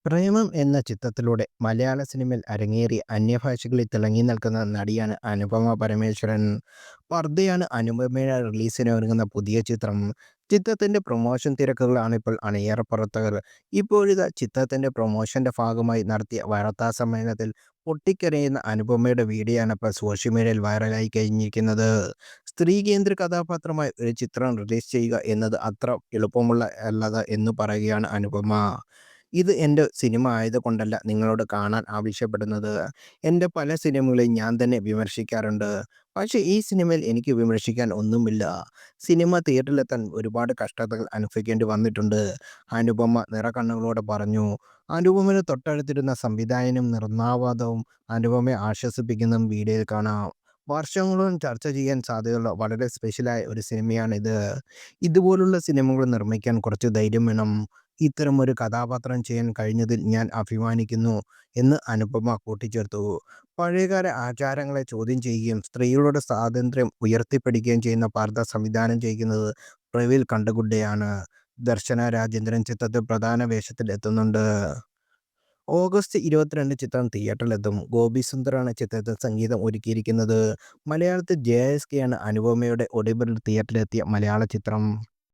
പ്രേമം എന്ന ചിത്രത്തിലൂടെ മലയാള സിനിമയിൽ അരങ്ങേറി അന്യഭാഷകളിൽ തിളങ്ങി നിൽക്കുന്ന നടിയാണ് അനുപമ പരമേശ്വരൻ. പർദ്ദയാണ് അനുപമയുടെ റിലീസിന് ഒരുങ്ങുന്ന പുതിയ ചിത്രം. ചിത്രത്തിന്റെ പ്രൊമോഷൻ തിരക്കുകളാണ് ഇപ്പോൾ അണിയറപ്പുറത്തവർ. ഇപ്പോഴിതാ ചിത്രത്തിന്റെ പ്രൊമോഷന്റെ ഭാഗമായി നടത്തിയ വാർത്താ സമ്മേളനത്തിൽ പൊട്ടിക്കരയുന്ന അനുപമയുടെ വീഡിയോയാണ് ഇപ്പോൾ സോഷ്യൽ മീഡിയയിൽ വൈറലായി കഴിഞ്ഞിരിക്കുന്നത്. സ്ത്രീ കേന്ദ്ര കഥാപാത്രമായി ഒരു ചിത്രം റിലീസ് ചെയ്യുക എന്നത് അത്ര എളുപ്പമുള്ള അല്ലത് എന്ന് പറയുകയാണ് അനുപമ. ഇത് എൻ്റെ സിനിമ ആയതുകൊണ്ടല്ല നിങ്ങളോട് കാണാൻ ആവശ്യപ്പെടുന്നത്. എൻ്റെ പല സിനിമകളെയും ഞാൻ തന്നെ വിമർശിക്കാറുണ്ട്. പക്ഷേ ഈ സിനിമയിൽ എനിക്ക് വിമർശിക്കാൻ ഒന്നുമില്ല. സിനിമ തിയേറ്ററിലെത്താൻ ഒരുപാട് കഷ്ടതകൾ അനുഭവിക്കേണ്ടി വന്നിട്ടുണ്ട്. അനുപമ നിറകണ്ണുകളോടെ പറഞ്ഞു. അനുപമയുടെ തൊട്ടടുത്തിരുന്ന സംവിധായകനും നിർമ്മാതാവും അനുപമയെ ആശ്വസിപ്പിക്കുന്നതും വീഡിയോയിൽ കാണാം. വർഷങ്ങളോളം ചർച്ച ചെയ്യാൻ സാധ്യതയുള്ള വളരെ സ്പെഷ്യലായ ഒരു സിനിമയാണിത്. ഇതുപോലുള്ള സിനിമകൾ നിർമ്മിക്കാൻ കുറച്ച് ധൈര്യം വേണം. ഇത്തരമൊരു കഥാപാത്രം ചെയ്യാൻ കഴിഞ്ഞതിൽ ഞാൻ അഭിമാനിക്കുന്നു എന്ന് അനുപമ കൂട്ടിച്ചേർത്തു. പഴയകാല ആചാരങ്ങളെ ചോദ്യം ചെയ്യുകയും സ്ത്രീകളുടെ സ്വാതന്ത്ര്യം ഉയർത്തിപ്പിടിക്കുകയും ചെയ്യുന്ന പർദ്ദ സംവിധാനം ചെയ്യുന്നത് പ്രവീൽ കണ്ടഗുഡയാണ്. ദർശന രാജേന്ദ്രൻ ചിത്രത്തിൽ പ്രധാന വേഷത്തിൽ എത്തുന്നുണ്ട്. ഓഗസ്റ്റ് 22 ചിത്രം തിയേറ്ററിലെത്തും. ഗോപി സുന്ദറാണ് ചിത്രത്തിൽ സംഗീതം ഒരുക്കിയിരിക്കുന്നത്. മലയാളത്തിൽ JSK ആണ് അനുപമയുടെ ഒടുവിൽ തിയേറ്ററിലെത്തിയ മലയാള ചിത്രം.